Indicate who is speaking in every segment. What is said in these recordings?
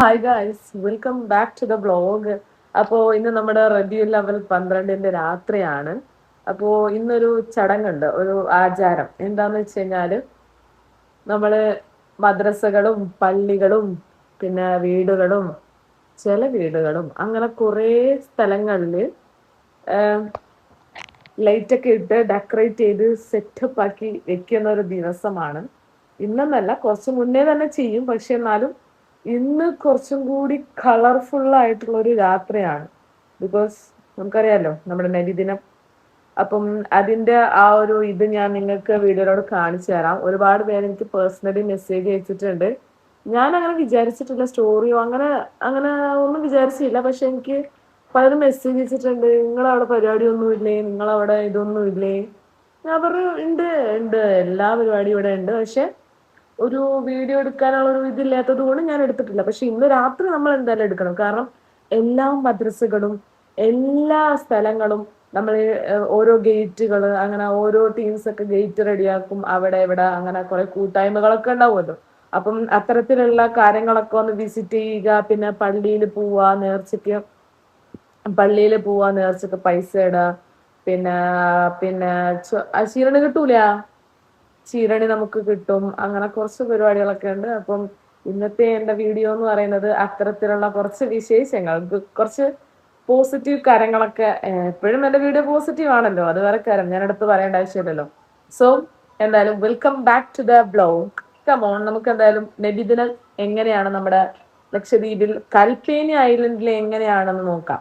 Speaker 1: Hi guys, welcome back to the blog. അപ്പോൾ ഇന്ന് നമ്മുടെ റബീഉൽ അവൽ 12 രാത്രിയാണ്. അപ്പോൾ ഇന്നൊരു ചടങ്ങുണ്ട്, ഒരു ആചാരം. എന്താന്ന് വെച്ച് കഴിഞ്ഞാല് നമ്മള് മദ്രസകളും പള്ളികളും പിന്നെ വീടുകളും ചില വീടുകളും അങ്ങനെ കുറേ സ്ഥലങ്ങളില് ലൈറ്റ് ഒക്കെ ഇട്ട് ഡെക്കറേറ്റ് ചെയ്ത് സെറ്റപ്പ് ആക്കി വെക്കുന്ന ഒരു ദിവസമാണ്. ഇന്നെന്നല്ല, കുറച്ച് മുന്നേ തന്നെ ചെയ്യും. പക്ഷെ എന്നാലും ഇന്ന് കുറച്ചും കൂടി കളർഫുൾ ആയിട്ടുള്ള ഒരു രാത്രിയാണ്. ബിക്കോസ് നമുക്കറിയാലോ നമ്മുടെ നബിദിനം. അപ്പം അതിന്റെ ആ ഒരു ഇത് ഞാൻ നിങ്ങൾക്ക് വീഡിയോയിലൂടെ കാണിച്ചു തരാം. ഒരുപാട് പേര് എനിക്ക് പേഴ്സണലി മെസ്സേജ് അയച്ചിട്ടുണ്ട്. ഞാൻ അങ്ങനെ വിചാരിച്ചിട്ടില്ല, സ്റ്റോറിയോ അങ്ങനെ അങ്ങനെ ഒന്നും വിചാരിച്ചില്ല. പക്ഷെ എനിക്ക് പലരും മെസ്സേജ് അയച്ചിട്ടുണ്ട്, നിങ്ങളവിടെ പരിപാടിയൊന്നും ഇല്ലേ, നിങ്ങളവിടെ ഇതൊന്നും ഇല്ലേ. ഞാൻ പറഞ്ഞു ഉണ്ട് ഉണ്ട്, എല്ലാ പരിപാടിയും ഇവിടെ ഉണ്ട്. പക്ഷെ ഒരു വീഡിയോ എടുക്കാനുള്ള ഒരു ഇതില്ലാത്തത് കൊണ്ട് ഞാൻ എടുത്തിട്ടില്ല. പക്ഷെ ഇന്ന് രാത്രി നമ്മൾ എന്തായാലും എടുക്കണം. കാരണം എല്ലാ മദ്രസകളും എല്ലാ സ്ഥലങ്ങളും നമ്മൾ ഓരോ ഗേറ്റുകൾ, അങ്ങനെ ഓരോ ടീംസ് ഒക്കെ ഗേറ്റ് റെഡിയാക്കും. അവിടെ ഇവിടെ അങ്ങനെ കുറെ കൂട്ടായ്മകളൊക്കെ ഉണ്ടാവുമല്ലോ. അപ്പം അത്തരത്തിലുള്ള കാര്യങ്ങളൊക്കെ ഒന്ന് വിസിറ്റ് ചെയ്യുക. പിന്നെ പള്ളിയിൽ പോവാ നേർച്ചക്ക് പൈസ ഇടുക. പിന്നെ പിന്നെ ശീലണ് കിട്ടൂല, ചീരണി നമുക്ക് കിട്ടും. അങ്ങനെ കുറച്ച് പരിപാടികളൊക്കെ ഉണ്ട്. അപ്പം ഇന്നത്തെ എന്റെ വീഡിയോ എന്ന് പറയുന്നത് അത്തരത്തിലുള്ള കുറച്ച് വിശേഷങ്ങൾ, കുറച്ച് പോസിറ്റീവ് കാര്യങ്ങളൊക്കെ. എപ്പോഴും എന്റെ വീഡിയോ പോസിറ്റീവ് ആണല്ലോ, അത് വേറെ കാര്യം, ഞാൻ എടുത്ത് പറയേണ്ട ആവശ്യമില്ലല്ലോ. സോ എന്തായാലും welcome back to the blog. Come on, നമുക്ക് എന്തായാലും നബിദിനം എങ്ങനെയാണ് നമ്മുടെ ലക്ഷദ്വീപിൽ കൽപ്പേനി ഐലൻഡിൽ എങ്ങനെയാണെന്ന് നോക്കാം.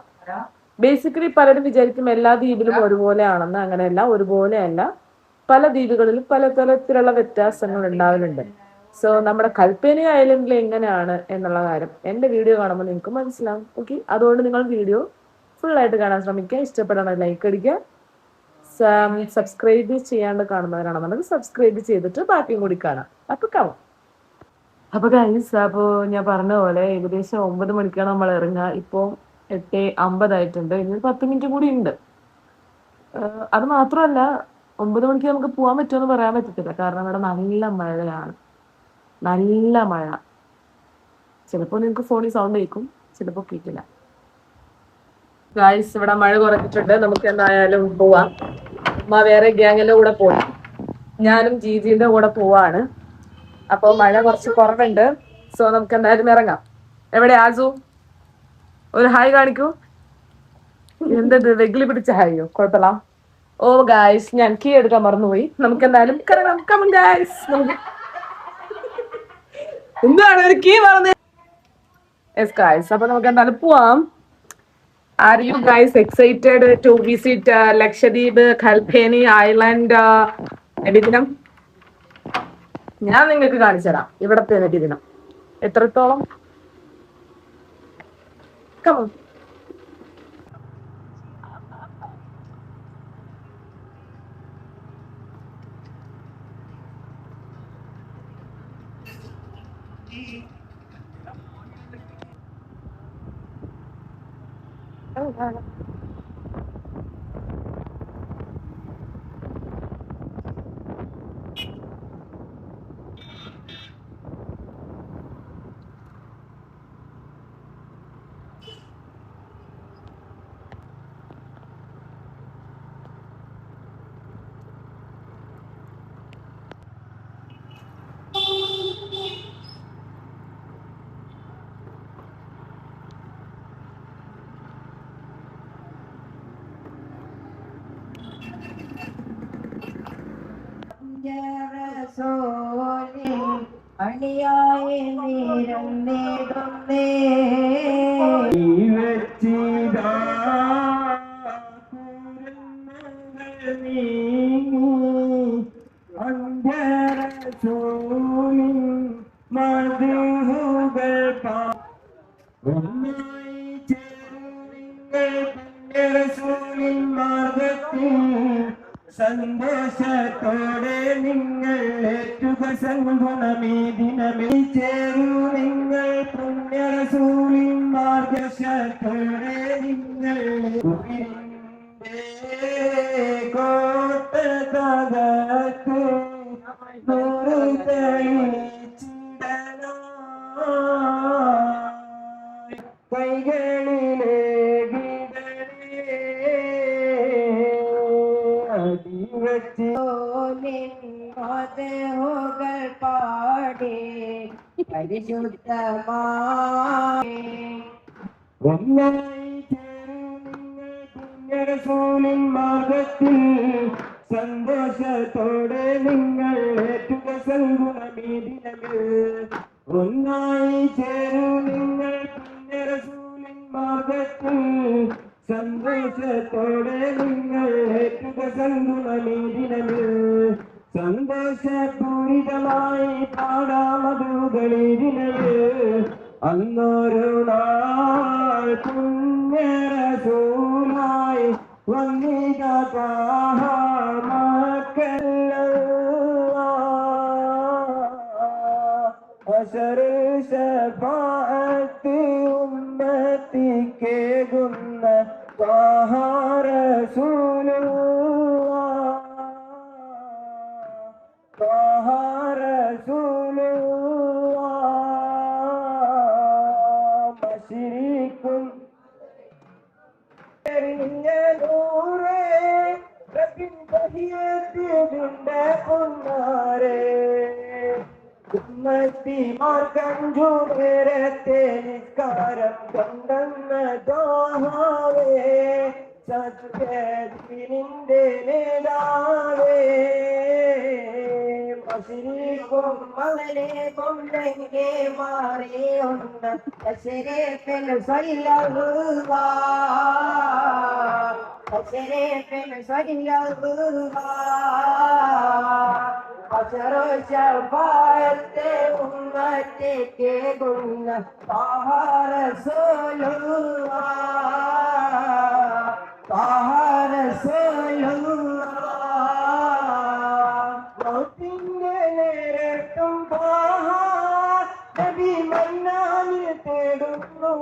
Speaker 1: ബേസിക്കലി പലരും വിചാരിക്കും എല്ലാ ദ്വീപിലും ഒരുപോലെ ആണെന്ന്. അങ്ങനെയല്ല, ഒരുപോലെയല്ല. പല ദ്വീപുകളിലും പല തരത്തിലുള്ള വ്യത്യാസങ്ങൾ ഉണ്ടാവലുണ്ട്. സോ നമ്മുടെ കൽപ്പേനി ഐലൻഡിൽ എങ്ങനെയാണ് എന്നുള്ള കാര്യം എന്റെ വീഡിയോ കാണുമ്പോൾ നിങ്ങൾക്ക് മനസ്സിലാവും. ഓക്കെ, അതുകൊണ്ട് നിങ്ങൾ വീഡിയോ ഫുൾ ആയിട്ട് കാണാൻ ശ്രമിക്കുക. ഇഷ്ടപ്പെടണം ലൈക്ക് അടിക്കുക. സബ്സ്ക്രൈബ് ചെയ്യാണ്ട് കാണുന്നവരാണെന്നുണ്ടെങ്കിൽ സബ്സ്ക്രൈബ് ചെയ്തിട്ട് ബാക്കിയും കൂടി കാണാം. അപ്പൊ കാണാം. അപ്പൊ ഗൈസ്, അപ്പോ ഞാൻ പറഞ്ഞ പോലെ ഏകദേശം 9 മണിക്കാണ് നമ്മൾ ഇറങ്ങുക. ഇപ്പോ 8:50 ഇനി 10 മിനിറ്റ് കൂടി ഉണ്ട്. അത് മാത്രമല്ല, 9 മണിക്ക് നമുക്ക് പോകാൻ പറ്റുമെന്ന് പറയാൻ പറ്റത്തില്ല. കാരണം ഇവിടെ നല്ല മഴയാണ്, നല്ല മഴ. ചിലപ്പോൾ നിങ്ങൾക്ക് ഫോണിൽ സൗണ്ട് കേൾക്കും, ചിലപ്പോൾ കേൾക്കില്ല. ഗായ്സ്, ഇവിടെ മഴ കുറഞ്ഞിട്ടുണ്ട്. നമുക്ക് എന്തായാലും പോവാം. അമ്മ വേറെ ഗ്യാങ്ങിന്റെ കൂടെ പോയി, ഞാനും ജീജിന്റെ കൂടെ പോവാണ്. അപ്പൊ മഴ കുറച്ച് കുറവുണ്ട്. സോ നമുക്ക് എന്തായാലും ഇറങ്ങാം. എവിടെ ആസു? ഒരു ഹായ് കാണിക്കൂ. എന്തത് വെഗിലി പിടിച്ച ഹായോ? കുഴപ്പമില്ല. ഓ ഗായ്സ്, ഞാൻ കീ എടുക്കാൻ മറന്നുപോയി. നമുക്ക് എന്തായാലും കമൺ ഗായ്സ്. നമുക്ക് എന്താണ് ഒരു കീ മറന്ന്? യെസ് ഗായ്സ്, അപ്പൊ നമുക്ക് എന്തായാലും പോവാം. Are you guys excited to visit Lakshadweep Kalpeni island നബിദിനം? ഞാൻ നിങ്ങൾക്ക് കാണിച്ചു തരാം ഇവിടത്തെ നബിദിനം എത്രത്തോളം. കമോൺ.
Speaker 2: അണിയായി നിരന്നേടുന്നേ സന്തോഷത്തോടെ നിങ്ങൾ ഏറ്റുക സംഗമമേ ദിനമേ ചേരൂ നിങ്ങൾ പുണ്യറസൂലിൻ മാർഗശത്തോടെ നിങ്ങൾ കോട്ട തകർത്ത് നൂറ് തെളിച്ചിടണം കൈകളിലെ അടിവച്ച്
Speaker 3: പാടി പരിശുദ്ധമായി
Speaker 2: ഒന്നായി ചേരും നിങ്ങൾ പുണ്യരസൂലിൻ മാർഗത്തിൽ സന്തോഷത്തോടെ നിങ്ങൾ ഏറ്റുക സൽഗുണമീദിനമിൽ ഒന്നായി ചേരും നിങ്ങൾ പുണ്യരസൂലിൻ മാർഗത്തിൽ സന്തോഷത്തോടെ നിങ്ങൾ ഏറ്റുക സൽഗുണമീദിനമിൽ സന്തോഷപൂരിതമായി പാടാമതുകളിരിനവ് അന്നൊരു നാൾ പുണ്യരസൂലായി വന്നിക അശറുൽ ശഫാഅത്ത് ഉമ്മത്തിക്കേകുന്ന ത്വാഹ റസൂലുള്ളാഹ് ത്വാഹ റസൂലുള്ളാഹ് മശ്രിക്കും നൂറേ റബ്ബിൻ ബഹിയത്തിന്റെ പൊന്നാരേ ഉമ്മത്തിമാർക്കഞ്ചു നേരത്തെ നിസ്കാരം കൊണ്ടെന്ന ദോഹാവേ സത്യത്തിനിന്റെ നേതാവേ
Speaker 3: മശരീക്കും മകളെ കൊണ്ടെങ്കെ മാറിയുണ്ട് ശരീരത്തിൽ ശരീരത്തിൽ അശരോശായത്തെ ഉമ്മത്തേക്ക് ഗുണ
Speaker 2: മൗത്തിന്റെ നേരത്തും നബി മന്നാനിൽ തേടുന്നു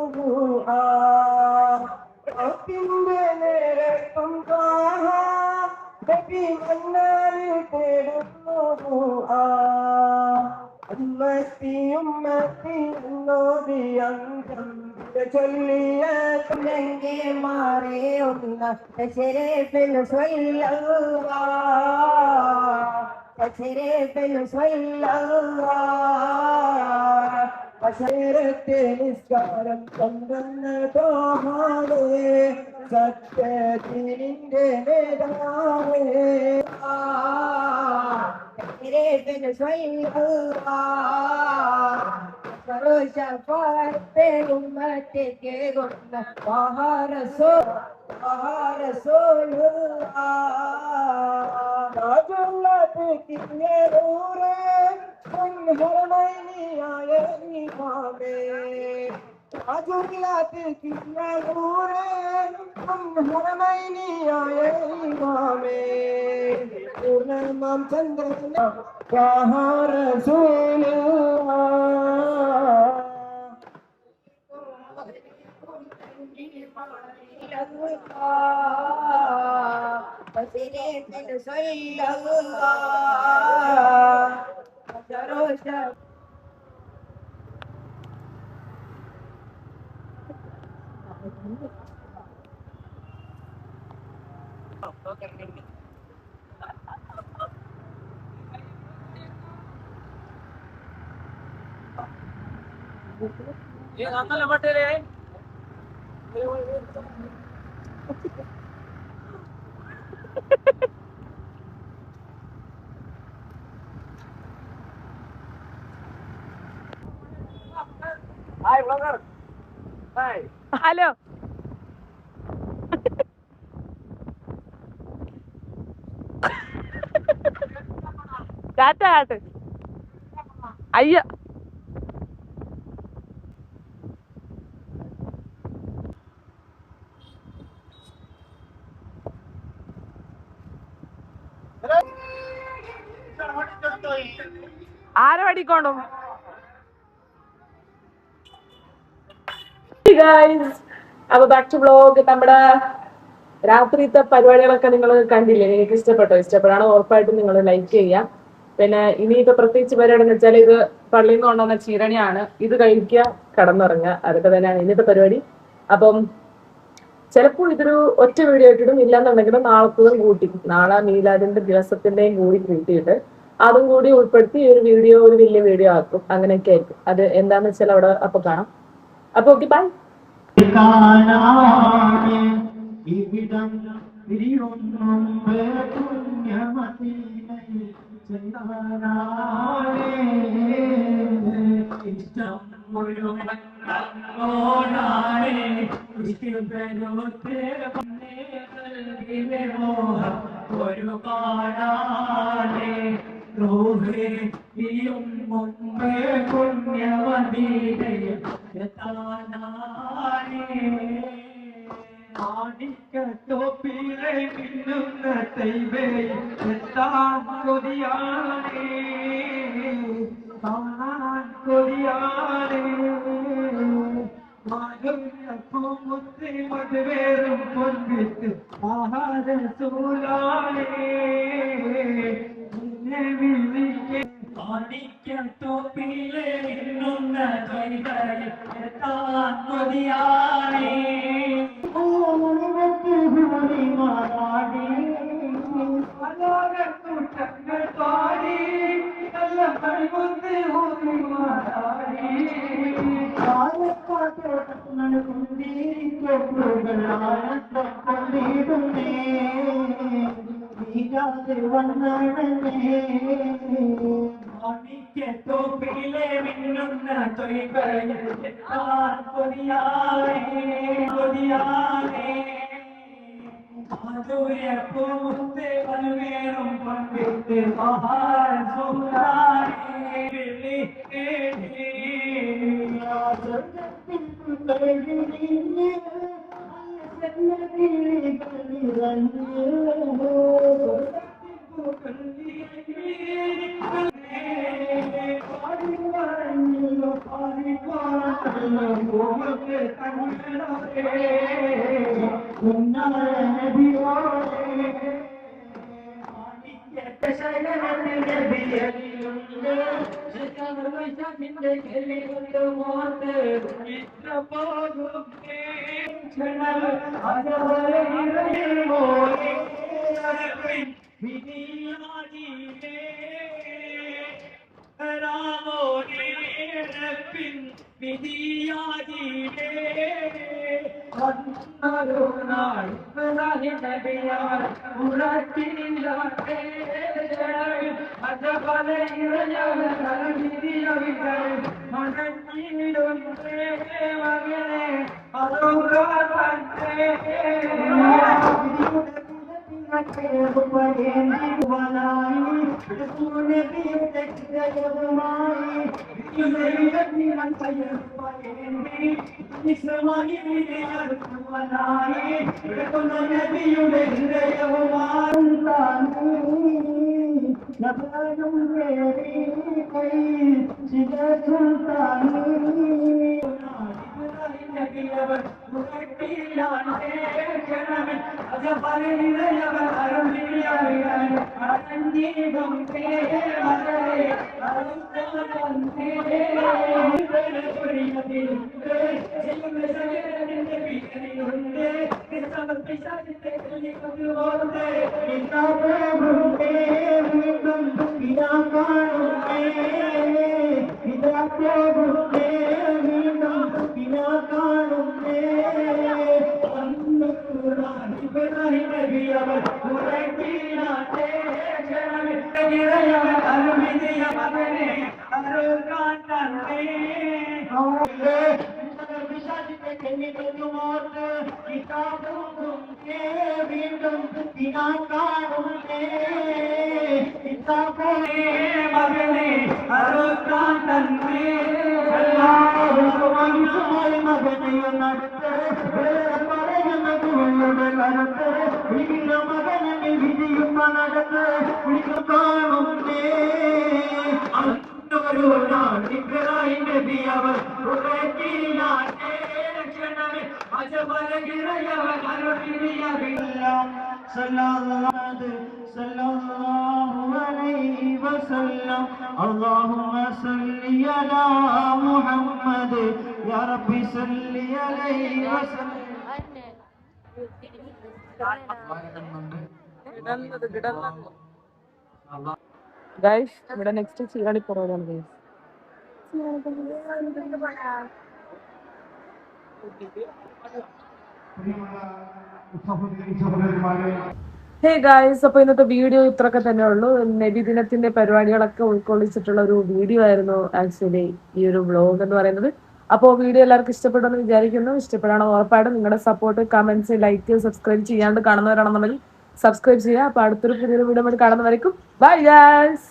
Speaker 2: മൗത്തിന്റെ നേരത്തും നബി മന്നാനിൽ തേടുന്നു ഉമ്മത്തി എന്നോതി അന്തം ചൊല്ലിയ
Speaker 3: മാറിയുന്ന ശരീരത്തിൽ
Speaker 2: അശേരത്തെ നിസ്കാരം കൊണ്ടെന്ന തോഹാവേ സത്യത്തിനിന്റെ നേതാവേ
Speaker 3: ഉമ്മത്തേക്ക് കൊണ്ട
Speaker 2: പൂർണ്ണമാം ചന്ദ്രൻ
Speaker 1: ഹലോ ടാറ്റ ആട്ട് അയ്യോ ആരെ പഠിക്കോണ്ടും അപ്പൊ ബാക്ക് ടു വ്ലോഗ്. നമ്മുടെ രാത്രിത്തെ പരിപാടികളൊക്കെ നിങ്ങൾ കണ്ടില്ലേ? നിങ്ങൾക്ക് ഇഷ്ടപ്പെട്ടോ? ഇഷ്ടപ്പെടാണ് ഉറപ്പായിട്ടും നിങ്ങൾ ലൈക്ക് ചെയ്യാം. പിന്നെ ഇനിയിപ്പോ പ്രത്യേകിച്ച് പരിപാടി എന്ന് വെച്ചാൽ ഇത് പള്ളിയിൽ നിന്ന് കൊണ്ടുവന്ന ചീരണിയാണ്. ഇത് കഴിക്കുക, കടന്നിറങ്ങുക, അതൊക്കെ തന്നെയാണ് ഇന്നത്തെ പരിപാടി. അപ്പം ചിലപ്പോൾ ഇതൊരു ഒറ്റ വീഡിയോ ഇട്ടിടും, ഇല്ലാന്നുണ്ടെങ്കിലും നാളത്തതും കൂട്ടി, നാളെ മീലാദിന്റെ ദിവസത്തിന്റെയും കൂടി കൂട്ടിയിട്ട് അതും കൂടി ഉൾപ്പെടുത്തി ഒരു വീഡിയോ, ഒരു വലിയ വീഡിയോ ആക്കും. അങ്ങനെയൊക്കെ ആയിരിക്കും. അത് എന്താന്ന് വെച്ചാൽ അവിടെ അപ്പൊ കാണാം. അപ്പൊ ഓക്കെ, ബൈ.
Speaker 2: ഒരു കാണാനേ ോഹിയും മുമ്പേ പുണ്യവതീരത്തോപ്പിലെ മിന്നുന്ന തൈവേ എത്താൻ കൊതിയാനേ കാണാൻ കൊതിയാനേ പൂമുത്തി മധുവേറും പൊൻവിത്ത് ആഹാര സൂലാനേ ോപ്പിലെ ഇന്നുന്ന എത്താൻ കൊതിയാനേ കൂട്ടങ്ങൾ പാടി നല്ല പഴിമുത്ത് മാറാടി ോപ്പിലെ മിന്നുന്ന കൊതിയാനേ പൂമുത്തെ പലവേറും പങ്കിട്ട് സല്ലല്ലാഹു عليه وسلم اللهم صل على محمد يا رب صل عليه وسلم
Speaker 1: ഗൈസ് ഇവിടെ നെക്സ്റ്റ് ചീരാളി പുറകിലാണ് ഗൈസ്. ഹേ ഗായ്സ്, അപ്പൊ ഇന്നത്തെ വീഡിയോ ഇത്രയൊക്കെ തന്നെ ഉള്ളൂ. നബിദിനത്തിന്റെ പരിപാടികളൊക്കെ ഉൾക്കൊള്ളിച്ചിട്ടുള്ള ഒരു വീഡിയോ ആയിരുന്നു ആക്ച്വലി ഈ ഒരു വ്ലോഗ് എന്ന് പറയുന്നത്. അപ്പോൾ വീഡിയോ എല്ലാവർക്കും ഇഷ്ടപ്പെട്ടെന്ന് വിചാരിക്കുന്നു. ഇഷ്ടപ്പെടാണോ ഉറപ്പായിട്ടും നിങ്ങളുടെ സപ്പോർട്ട്, കമന്റ്സ്, ലൈക്ക്, സബ്സ്ക്രൈബ് ചെയ്യാണ്ട് കാണുന്നവരാണെന്നുണ്ടെങ്കിൽ സബ്സ്ക്രൈബ് ചെയ്യുക. അപ്പൊ അടുത്തൊരു പുതിയൊരു വീഡിയോ കാണുന്നവരേക്കും ബൈ ഗായ്സ്.